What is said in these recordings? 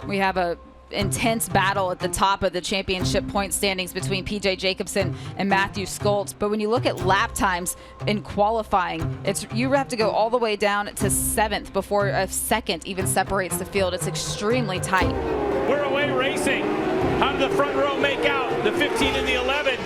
We have a intense battle at the top of the championship point standings between PJ Jacobsen and Matthew Skoltz. But when you look at lap times in qualifying, you have to go all the way down to 7th before a second even separates the field. It's extremely tight. We're away racing. How did the front row make out? The 15 and the 11.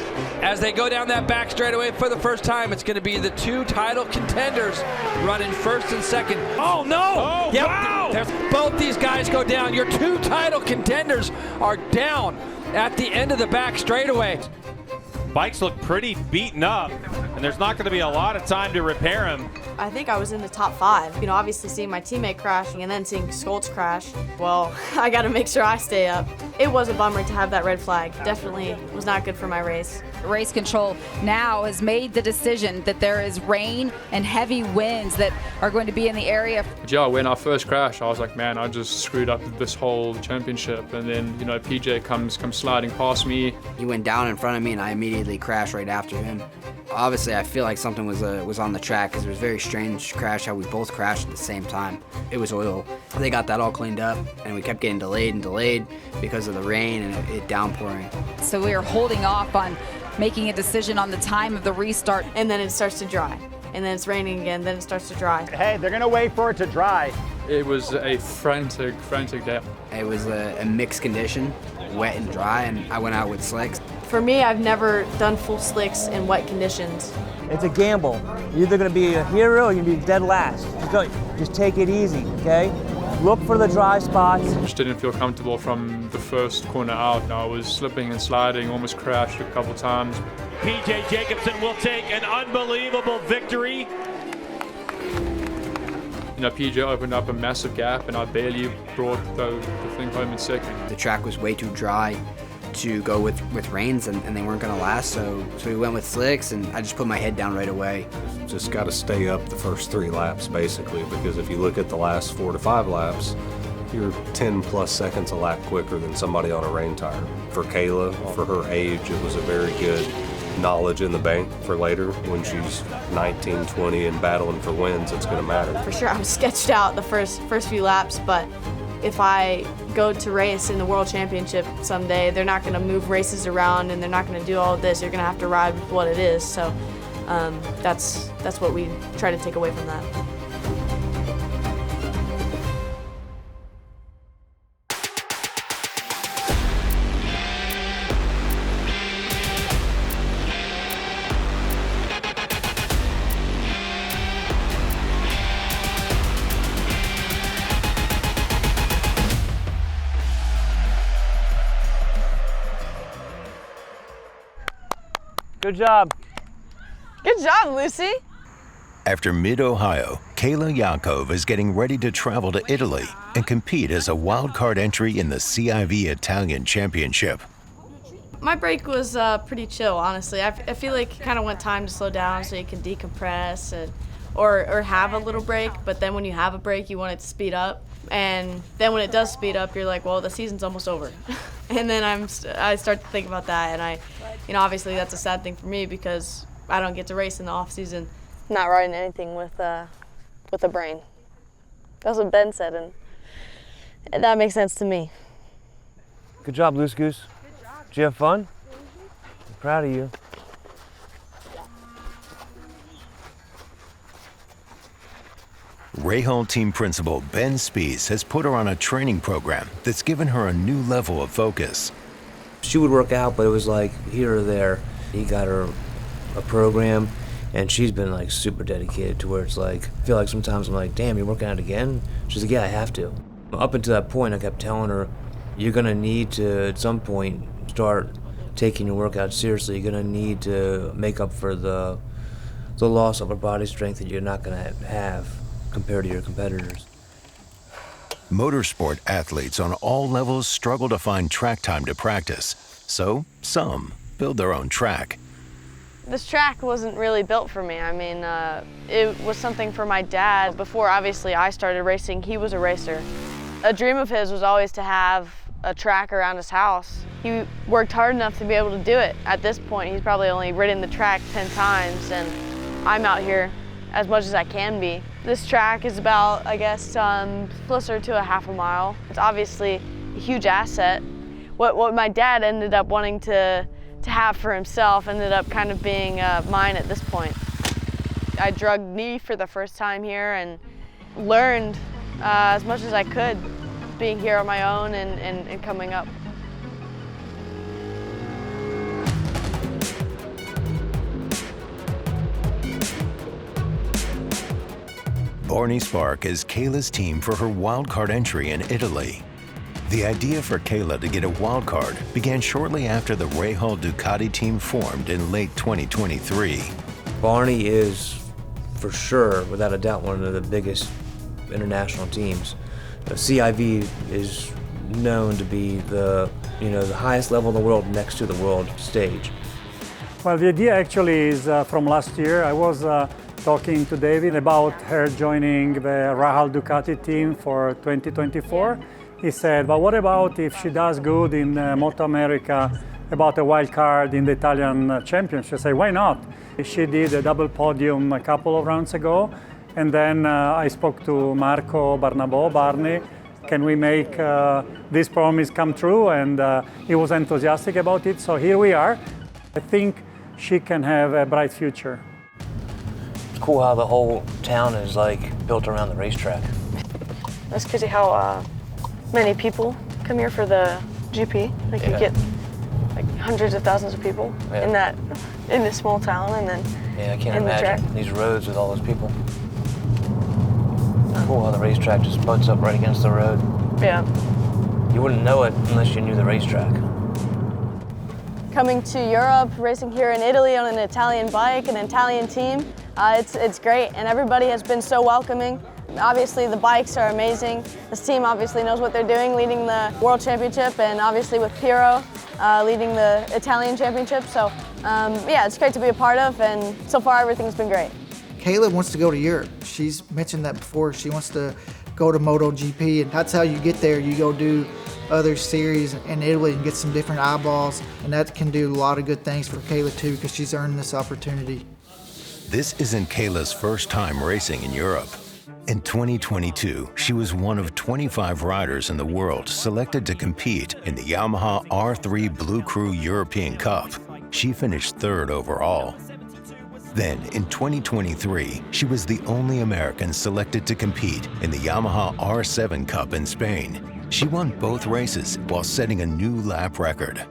As they go down that back straightaway for the first time, it's going to be the 2 title contenders running first and second. Oh, no! Oh, yep. wow! Both these guys go down. Your 2 title contenders are down at the end of the back straightaway. Bikes look pretty beaten up, and there's not going to be a lot of time to repair them. I think I was in the top 5. You know, obviously seeing my teammate crashing and then seeing Skoltz crash, well, I got to make sure I stay up. It was a bummer to have that red flag. Definitely was not good for my race. Race control now has made the decision that there is rain and heavy winds that are going to be in the area. But yeah, when I first crashed, I was like, man, I just screwed up this whole championship. And then, you know, PJ comes sliding past me. He went down in front of me and I immediately crashed right after him. Obviously, I feel like something was on the track because it was a very strange crash how we both crashed at the same time. It was oil. They got that all cleaned up and we kept getting delayed and delayed because of the rain and it downpouring. So we are holding off on making a decision on the time of the restart. And then it starts to dry. And then it's raining again, then it starts to dry. Hey, they're gonna wait for it to dry. It was a frantic day. It was a mixed condition, wet and dry, and I went out with slicks. For me, I've never done full slicks in wet conditions. It's a gamble. You're either gonna be a hero or you're gonna be dead last. Just take it easy, okay? Look for the dry spots. Just didn't feel comfortable from the first corner out. I was slipping and sliding, almost crashed a couple times. PJ Jacobsen will take an unbelievable victory. You know, PJ opened up a massive gap and I barely brought the thing home in second. The track was way too dry to go with rains and they weren't gonna last, so we went with slicks and I just put my head down right away. Just got to stay up the first 3 laps basically, because if you look at the last 4 to 5 laps, you're 10 plus seconds a lap quicker than somebody on a rain tire. For Kayla, for her age, it was a very good knowledge in the bank for later. When she's 19, 20 and battling for wins, it's gonna matter. For sure, I'm sketched out the first few laps, but if I go to race in the World Championship someday, they're not going to move races around and they're not going to do all of this. You're going to have to ride with what it is. So that's what we try to take away from that. Good job. Good job, Lucy. After Mid-Ohio, Kayla Yakov is getting ready to travel to Italy and compete as a wildcard entry in the CIV Italian Championship. My break was pretty chill, honestly. I feel like it kind of went time to slow down so you can decompress or have a little break, but then when you have a break, you want it to speed up. And then when it does speed up, you're like, well, the season's almost over. And then I start to think about that, and obviously that's a sad thing for me because I don't get to race in the off season. Not riding anything with a brain. That's what Ben said, and that makes sense to me. Good job, Loose Goose. Did you have fun? I'm proud of you. Rahal team principal Ben Spies has put her on a training program that's given her a new level of focus. She would work out, but it was like here or there. He got her a program, and she's been like super dedicated to where it's like, I feel like sometimes I'm like, damn, you're working out again? She's like, yeah, I have to. Up until that point, I kept telling her, you're gonna need to, at some point, start taking your workout seriously. You're gonna need to make up for the loss of a body strength that you're not gonna have compared to your competitors. Motorsport athletes on all levels struggle to find track time to practice, so some build their own track. This track wasn't really built for me. I mean, it was something for my dad. Before, obviously, I started racing, he was a racer. A dream of his was always to have a track around his house. He worked hard enough to be able to do it. At this point, he's probably only ridden the track 10 times, and I'm out here as much as I can be. This track is about, I guess, closer to a half a mile. It's obviously huge asset. What my dad ended up wanting to have for himself ended up kind of being mine at this point. I drug knee for the first time here and learned as much as I could being here on my own and coming up. Barney Spark is Kayla's team for her wildcard entry in Italy. The idea for Kayla to get a wildcard began shortly after the Rahal Ducati team formed in late 2023. Barney is, for sure, without a doubt, one of the biggest international teams. CIV is known to be the highest level in the world next to the world stage. Well, the idea actually is from last year. I was talking to David about her joining the Rahal Ducati team for 2024. He said, but what about if she does good in MotoAmerica, about a wild card in the Italian Championship? I said, why not? She did a double podium a couple of rounds ago. And then I spoke to Marco Barnabo, Barney, can we make this promise come true? And he was enthusiastic about it. So here we are. I think she can have a bright future. It's cool how the whole town is like built around the racetrack. That's crazy how many people come here for the GP. Like you get like hundreds of thousands of people in this small town, and then I can't in imagine the track. These roads with all those people. Cool how the racetrack just butts up right against the road. Yeah. You wouldn't know it unless you knew the racetrack. Coming to Europe, racing here in Italy on an Italian bike, an Italian team, it's great, and everybody has been so welcoming. Obviously the bikes are amazing. This team obviously knows what they're doing, leading the World Championship, and obviously with Piero leading the Italian Championship. So yeah, it's great to be a part of, and so far everything's been great. Kayla wants to go to Europe. She's mentioned that before. She wants to go to MotoGP, and that's how you get there. You go do other series in Italy and get some different eyeballs, and that can do a lot of good things for Kayla too, because she's earned this opportunity. This isn't Kayla's first time racing in Europe. In 2022, she was one of 25 riders in the world selected to compete in the Yamaha R3 Blue Crew European Cup. She finished third overall. Then, in 2023, she was the only American selected to compete in the Yamaha R7 Cup in Spain. She won both races while setting a new lap record.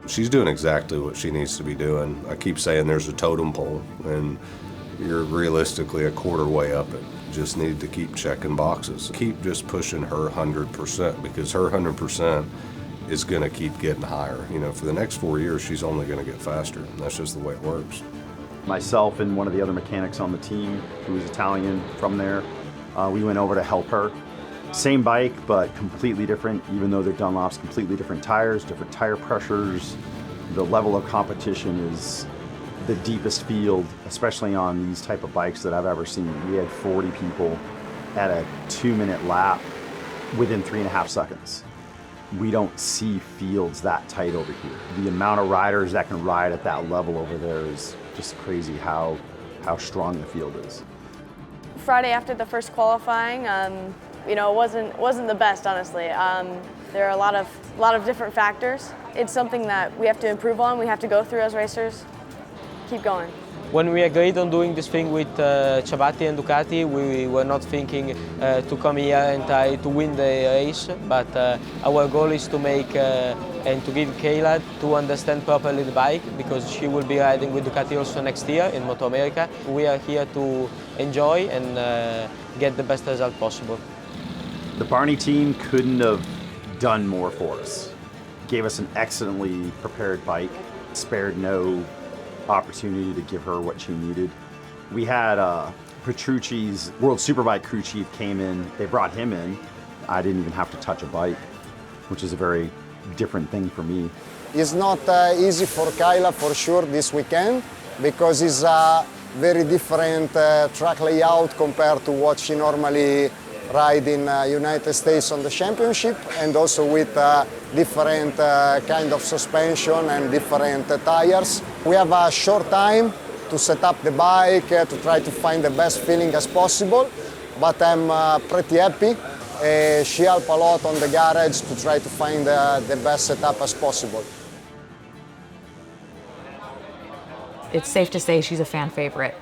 She's doing exactly what she needs to be doing. I keep saying there's a totem pole, and you're realistically a quarter way up it. Just need to keep checking boxes. Keep just pushing her 100%, because her 100% is going to keep getting higher. You know, for the next 4 years, she's only going to get faster. And that's just the way it works. Myself and one of the other mechanics on the team, who was Italian from there, we went over to help her. Same bike, but completely different, even though they're Dunlops, completely different tires, different tire pressures. The level of competition is the deepest field, especially on these type of bikes that I've ever seen. We had 40 people at a 2-minute lap within 3.5 seconds. We don't see fields that tight over here. The amount of riders that can ride at that level over there is just crazy how strong the field is. Friday after the first qualifying, you know, it wasn't the best, honestly. There are a lot of different factors. It's something that we have to improve on. We have to go through as racers. Keep going. When we agreed on doing this thing with Ciabatti and Ducati, we were not thinking to come here and try to win the race, but our goal is to make and to give Kayla to understand properly the bike, because she will be riding with Ducati also next year in MotoAmerica. We are here to enjoy and get the best result possible. The Barney team couldn't have done more for us. Gave us an excellently prepared bike, spared no opportunity to give her what she needed. We had Petrucci's World Superbike crew chief came in, they brought him in. I didn't even have to touch a bike, which is a very different thing for me. It's not easy for Kayla for sure this weekend, because it's a very different track layout compared to what she normally ride in United States on the championship, and also with different kind of suspension and different tires. We have a short time to set up the bike, to try to find the best feeling as possible, but I'm pretty happy. She helped a lot on the garage to try to find the best setup as possible. It's safe to say she's a fan favorite.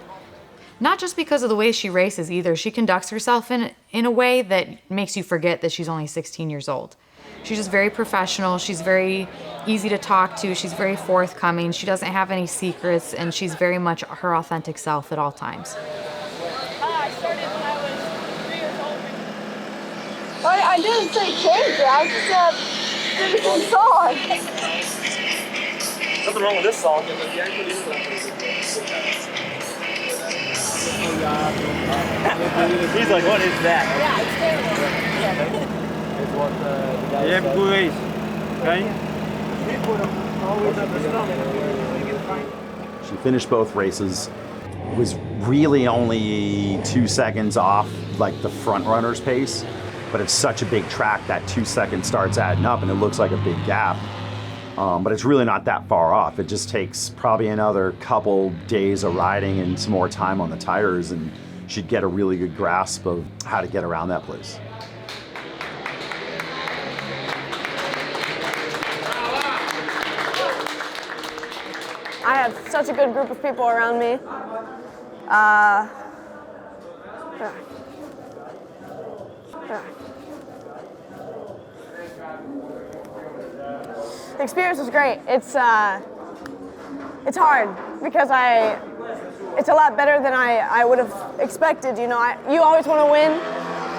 Not just because of the way she races either. She conducts herself in a way that makes you forget that she's only 16 years old. She's just very professional. She's very easy to talk to. She's very forthcoming. She doesn't have any secrets, and she's very much her authentic self at all times. I started when I was 3 years old. I didn't say change. I just said song. Nothing wrong with this song. He's like, what is that? Yeah, it's terrible. It's what the guy said. Good race, okay? She finished both races. Was really only 2 seconds off like the front runner's pace, but it's such a big track that 2 seconds starts adding up and it looks like a big gap. But it's really not that far off. It just takes probably another couple days of riding and some more time on the tires, and she'd get a really good grasp of how to get around that place. I have such a good group of people around me. The experience was great. It's hard because it's a lot better than I would have expected. You know, you always want to win,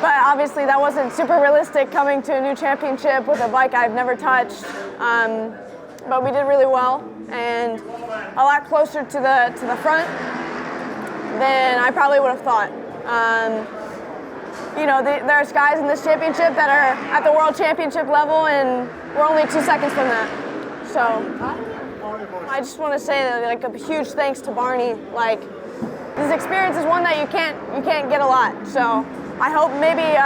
but obviously that wasn't super realistic coming to a new championship with a bike I've never touched. But we did really well and a lot closer to the front than I probably would have thought. You know, there's guys in this championship that are at the world championship level, and we're only 2 seconds from that. So I just want to say that, like, a huge thanks to Barney. Like, this experience is one that you can't get a lot. So I hope maybe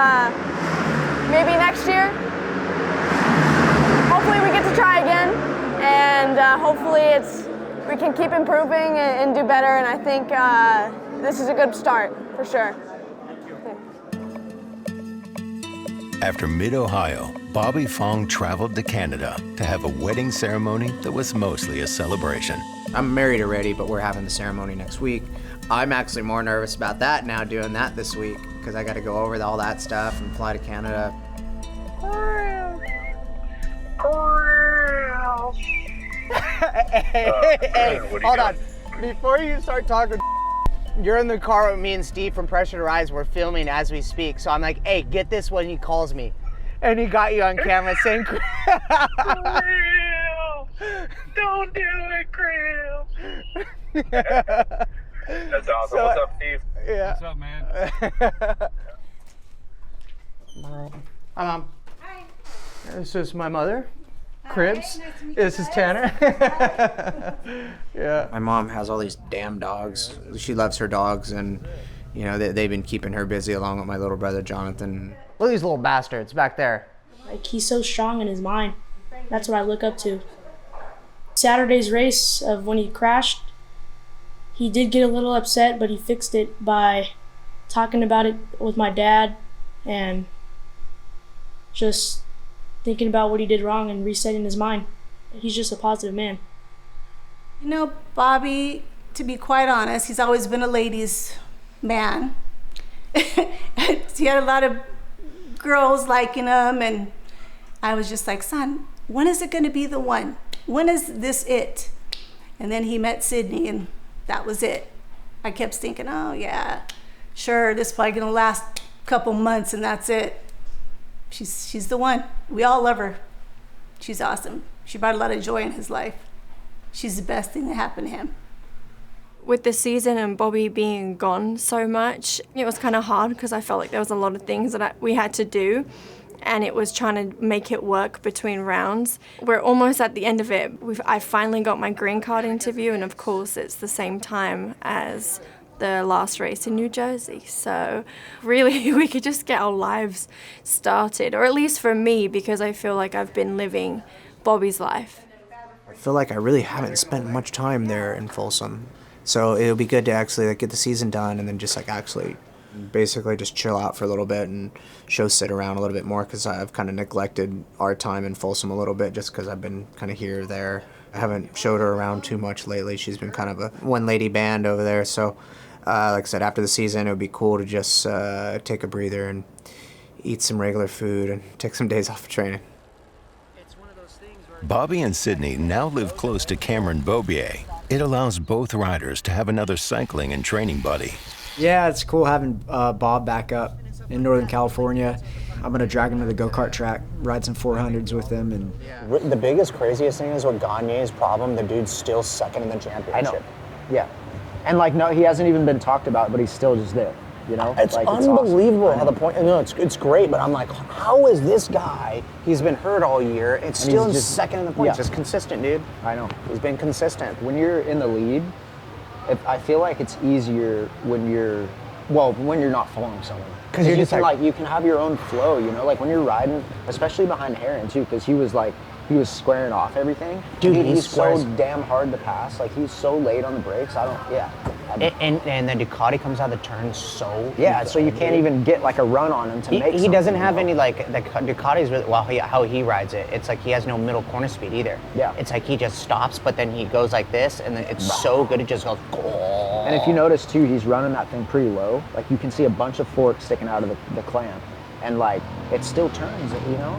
next year, hopefully we get to try again, and hopefully we can keep improving and do better. And I think this is a good start for sure. After Mid-Ohio, Bobby Fong traveled to Canada to have a wedding ceremony that was mostly a celebration. I'm married already, but we're having the ceremony next week. I'm actually more nervous about that now, doing that this week, because I got to go over all that stuff and fly to Canada. Hey, hold on. Before you start talking, you're in the car with me and Steve from Pressure to Rise. We're filming as we speak. So I'm like, hey, get this when he calls me. And he got you on camera saying, Krill. Don't do it, Krill. That's awesome. What's up, Steve? Yeah. What's up, man? Hi, Mom. Hi. This is my mother. Cribs. Nice to meet This is Tanner. Yeah. My mom has all these damn dogs. She loves her dogs, and you know they've been keeping her busy along with my little brother Jonathan. Look at these little bastards back there. Like, he's so strong in his mind. That's what I look up to. Saturday's race of when he crashed, he did get a little upset, but he fixed it by talking about it with my dad and just thinking about what he did wrong and resetting his mind. He's just a positive man. You know, Bobby, to be quite honest, he's always been a ladies' man. He had a lot of girls liking him, and I was just like, son, when is it going to be the one? When is this it? And then he met Sydney, and that was it. I kept thinking, oh yeah, sure, this is probably going to last a couple months, and that's it. She's the one. We all love her. She's awesome. She brought a lot of joy in his life. She's the best thing that happened to him. With the season and Bobby being gone so much, it was kind of hard because I felt like there was a lot of things that we had to do, and it was trying to make it work between rounds. We're almost at the end of it. I finally got my green card interview, and of course it's the same time as the last race in New Jersey. So really we could just get our lives started, or at least for me, because I feel like I've been living Bobby's life. I feel like I really haven't spent much time there in Folsom. So it'll be good to actually get the season done and then just actually Basically just chill out for a little bit and show sit around a little bit more, because I've kind of neglected our time in Folsom a little bit just because I've been kind of here or there. I haven't showed her around too much lately. She's been kind of a one-lady band over there. So like I said, after the season, it would be cool to just take a breather and eat some regular food and take some days off of training. Bobby and Sydney now live close to Cameron Beaubier. It allows both riders to have another cycling and training buddy. Yeah, it's cool having Bob back up in Northern California. I'm going to drag him to the go-kart track, ride some 400s with him. And the biggest, craziest thing is with Gagne's problem, the dude's still second in the championship. I know. Yeah. And like, no, he hasn't even been talked about, but he's still just there. You know, it's like, unbelievable awesome. how the point. No, it's great, but I'm like, how is this guy? He's been hurt all year. It's And still he's in just- second in the points. yeah. Just consistent, dude. I know. He's been consistent. When you're in the lead, I feel like it's easier when you're not following someone. Because you're you just can like- you can have your own flow, you know, like when you're riding, especially behind Herrin too, because he was squaring off everything. Dude, Dude, he he's squares- so damn hard to pass. Like he's so late on the brakes. And the Ducati comes out of the turn so So you can't even get like a run on him to make He doesn't something, have you know? any like the Ducati's really, how he rides it. It's like he has no middle corner speed either. Yeah. It's like he just stops, but then he goes like this, and then it's so good it just goes. And if you notice too, he's running that thing pretty low. Like you can see a bunch of forks sticking out of the clamp, and like it still turns. You know,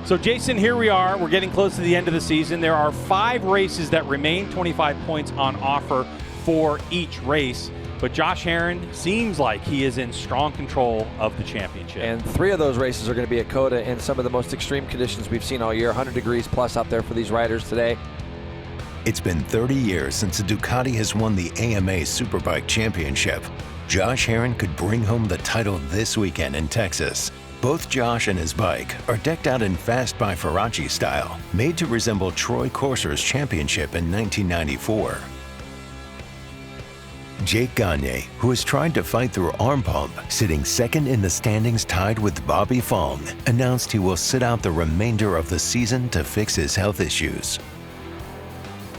So Jason, here we are. We're getting close to the end of the season. There are 5 races that remain, 25 points on offer for each race. But Josh Herrin seems like he is in strong control of the championship. And 3 of those races are going to be at COTA in some of the most extreme conditions we've seen all year, 100 degrees plus out there for these riders today. It's been 30 years since a Ducati has won the AMA Superbike Championship. Josh Herrin could bring home the title this weekend in Texas. Both Josh and his bike are decked out in Fast by Faraci style, made to resemble Troy Corser's championship in 1994. Jake Gagne, who has tried to fight through arm pump, sitting second in the standings tied with Bobby Fong, announced he will sit out the remainder of the season to fix his health issues.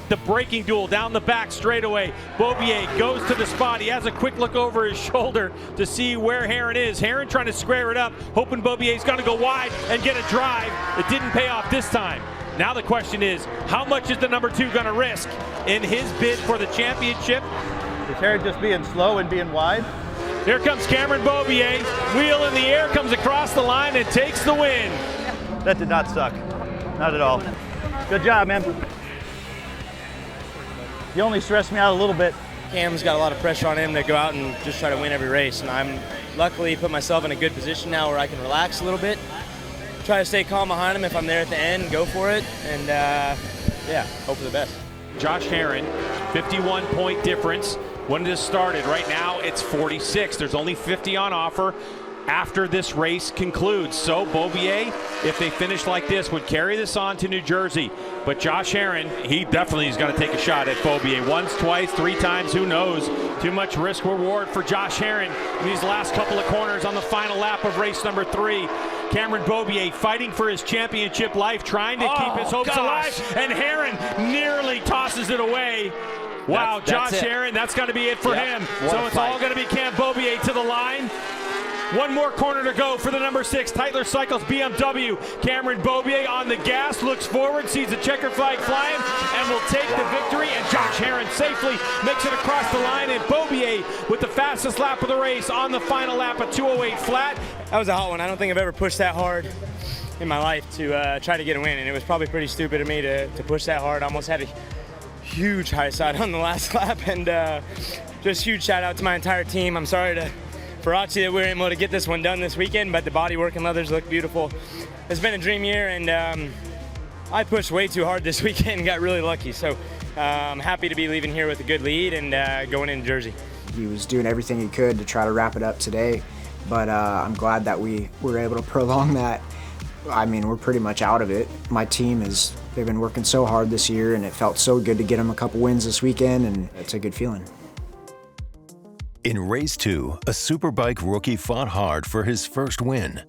The braking duel down the back straightaway. Beaubier goes to the spot. He has a quick look over his shoulder to see where Herrin is. Herrin trying to square it up, hoping Beaubier's going to go wide and get a drive. It didn't pay off this time. Now the question is, how much is the number 2 going to risk in his bid for the championship? Is Herrin just being slow and being wide? Here comes Cameron Beaubier. Wheel in the air, comes across the line and takes the win. That did not suck. Not at all. Good job, man. You only stressed me out a little bit. Cam's got a lot of pressure on him to go out and just try to win every race, and I'm luckily put myself in a good position now where I can relax a little bit, try to stay calm behind him if I'm there at the end, go for it, and yeah, hope for the best. Josh Herrin, 51-point difference. When this started, right now it's 46. There's only 50 on offer after this race concludes. So Beaubier, if they finish like this, would carry this on to New Jersey. But Josh Herrin, he definitely is going to take a shot at Beaubier. Once, twice, 3 times, who knows? Too much risk reward for Josh Herrin in these last couple of corners on the final lap of race number 3. Cameron Beaubier fighting for his championship life, trying to keep his hopes alive, and Herrin nearly tosses it away. Wow, Josh Herrin, that's going to be it for him. So it's all going to be Cam Beaubier to the line. One more corner to go for the number 6, Tytler Cycles BMW. Cameron Beaubier on the gas, looks forward, sees the checker flag flying, and will take the victory. And Josh Herrin safely makes it across the line. And Beaubier with the fastest lap of the race on the final lap, a 2:08 flat. That was a hot one. I don't think I've ever pushed that hard in my life to try to get a win, and it was probably pretty stupid of me to push that hard. I almost had a huge high side on the last lap, and just huge shout out to my entire team. I'm sorry to Faraci that we were able to get this one done this weekend, but the bodywork and leathers look beautiful. It's been a dream year, and I pushed way too hard this weekend and got really lucky. So I'm happy to be leaving here with a good lead and going into Jersey. He was doing everything he could to try to wrap it up today, but I'm glad that we were able to prolong that. I mean, we're pretty much out of it. My team they've been working so hard this year, and it felt so good to get them a couple wins this weekend, and it's a good feeling. In race 2, a Superbike rookie fought hard for his first win.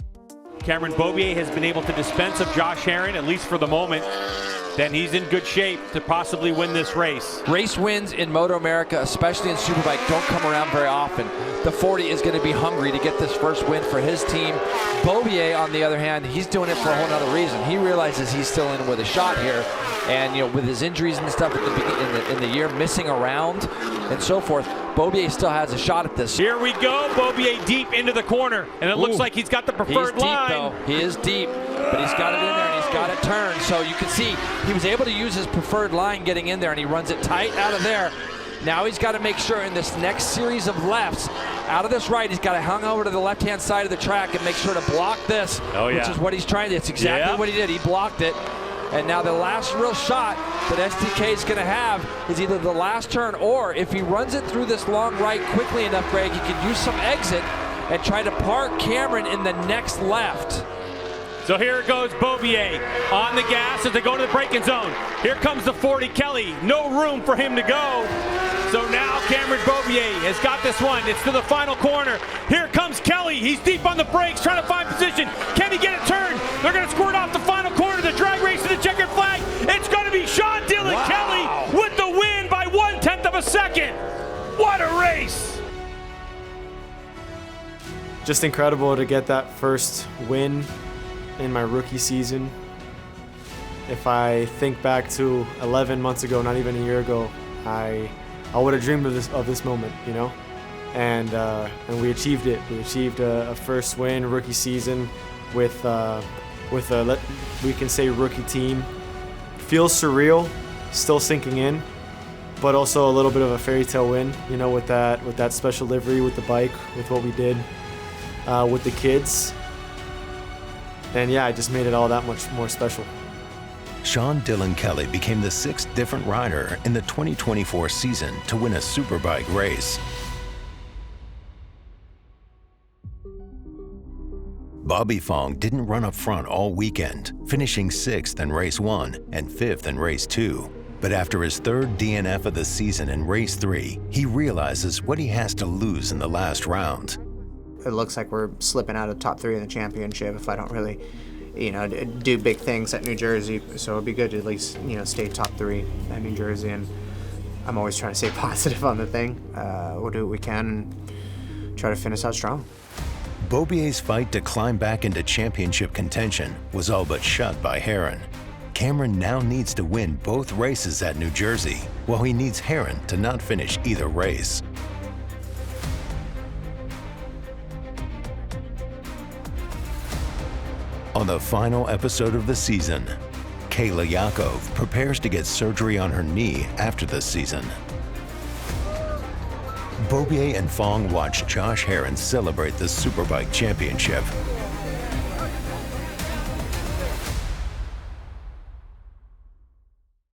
Cameron Beaubier has been able to dispense of Josh Herrin, at least for the moment. then he's in good shape to possibly win this race. Race wins in MotoAmerica, especially in Superbike, don't come around very often. The 40 is going to be hungry to get this first win for his team. Beaubier, on the other hand, he's doing it for a whole other reason. He realizes he's still in with a shot here, and with his injuries and stuff at the beginning in the year, missing around and so forth, Beaubier still has a shot at this. Here we go, Beaubier deep into the corner, and it looks like he's got the preferred line. Though. He is deep, but he's got it in there and he's got it turned. So you can see he was able to use his preferred line getting in there, and he runs it tight out of there. Now he's got to make sure in this next series of lefts, out of this right, he's got to hang over to the left-hand side of the track and make sure to block this, which is what he's trying to do. It's exactly what he did. He blocked it. And now the last real shot that STK is going to have is either the last turn, or if he runs it through this long right quickly enough, Greg, he can use some exit and try to park Cameron in the next left. So here goes Beaubier on the gas as they go into the braking zone. Here comes the 40 Kelly. No room for him to go. So now Cameron Beaubier has got this one. It's to the final corner. Here comes Kelly. He's deep on the brakes, trying to find position. Can he get it turned? They're going to squirt off the final corner. The drag race to the checkered flag. It's going to be Sean Dillon Kelly with the win by 1/10 of a second. What a race! Just incredible to get that first win in my rookie season. If I think back to 11 months ago, not even a year ago, I would have dreamed of this moment, and we achieved it. We achieved a first win rookie season with a we can say rookie team. Feels surreal, still sinking in, but also a little bit of a fairy tale win, with that special livery with the bike, with what we did with the kids. And yeah, it just made it all that much more special. Sean Dillon Kelly became the 6th different rider in the 2024 season to win a Superbike race. Bobby Fong didn't run up front all weekend, finishing 6th in race 1 and 5th in race 2. But after his 3rd DNF of the season in race 3, he realizes what he has to lose in the last round. It looks like we're slipping out of top 3 in the championship if I don't really, do big things at New Jersey. So it'd be good to at least, stay top 3 at New Jersey. And I'm always trying to stay positive on the thing. We'll do what we can and try to finish out strong. Beaubier's fight to climb back into championship contention was all but shut by Herrin. Cameron now needs to win both races at New Jersey, while he needs Herrin to not finish either race. On the final episode of the season, Kayla Yakov prepares to get surgery on her knee after the season. Beaubier and Fong watch Josh Herrin celebrate the Superbike Championship.